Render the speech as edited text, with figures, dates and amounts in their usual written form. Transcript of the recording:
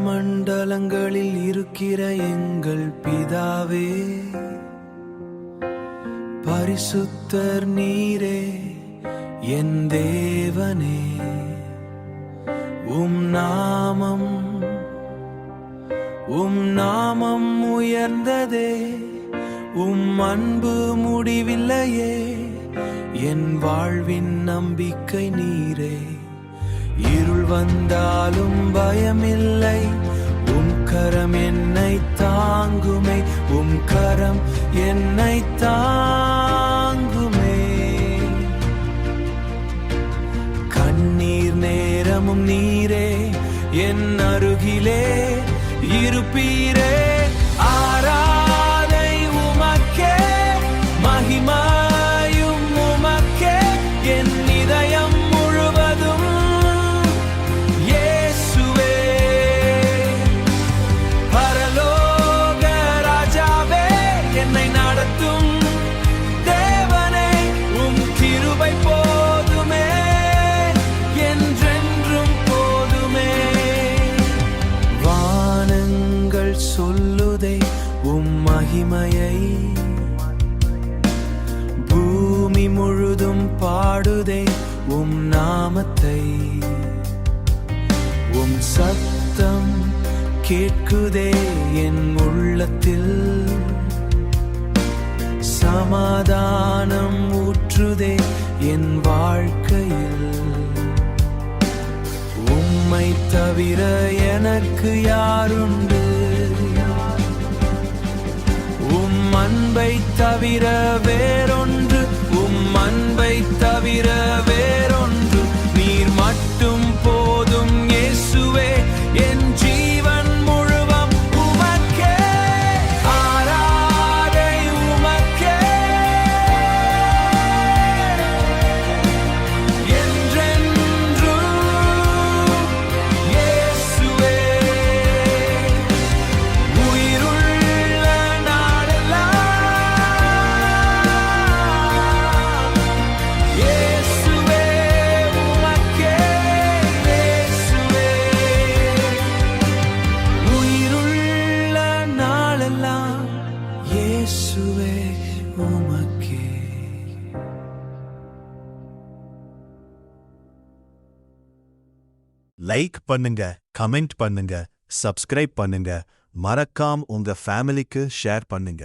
மண்டலங்களில் இருக்கிற எங்கள் பிதாவே, பரிசுத்தர் நீரே என் தேவனே. உம் நாமம் உயர்ந்ததே, உம் அன்பு முடிவில்லையே. என் வாழ்வின் நம்பிக்கை நீரே. இருள் வந்தாலும் பயமில்லை, உம் கரம் என்னை தாங்குமே. உம் கரம் என்னை தாங்குமே. கண்ணீர் நேரமும் நீரே என் அருகிலே இருப்பீரே. ஆராதை உமக்கே, மகிமையும் உமக்கே. என் இதயம் முழுவதும் இயேசுவே. பரலோக ராஜாவே, என்னை நடத்தும் தேவனே, உம் கிருபை போதுமே, என்றென்றும் போதுமே. வானங்கள் சொல்லுதே உம் மகிமையை, பூமி முழுதும் பாடுதே உம் நாமத்தை. உம் சத்தம் கேட்குதே என் உள்ளத்தில், சமாதானம் ஊற்றுதே என் வாழ்க்கையில். உம்மை தவிர எனக்கு யாருண்டு? உம் அன்பை தவிர வேறொன்று, உம் அன்பை தவிர வேறொன்று. நீர் மட்டும் போதும் இயேசுவே. என் ஜீவன் முழுவதும் உமக்கே. ஆராதை உமக்கே, என்றென்றும் இயேசுவே. உயிருள்ள நாளெல்லாம் இயேசுவே உமக்கே. இயேசுவே, உயிருள்ள நாளெல்லாம் இயேசுவே உமக்கே. லைக் பண்ணுங்க, கமெண்ட் பண்ணுங்க, சப்ஸ்கிரைப் பண்ணுங்க, மறக்காம உங்க ஃபேமிலிக்கு ஷேர் பண்ணுங்க.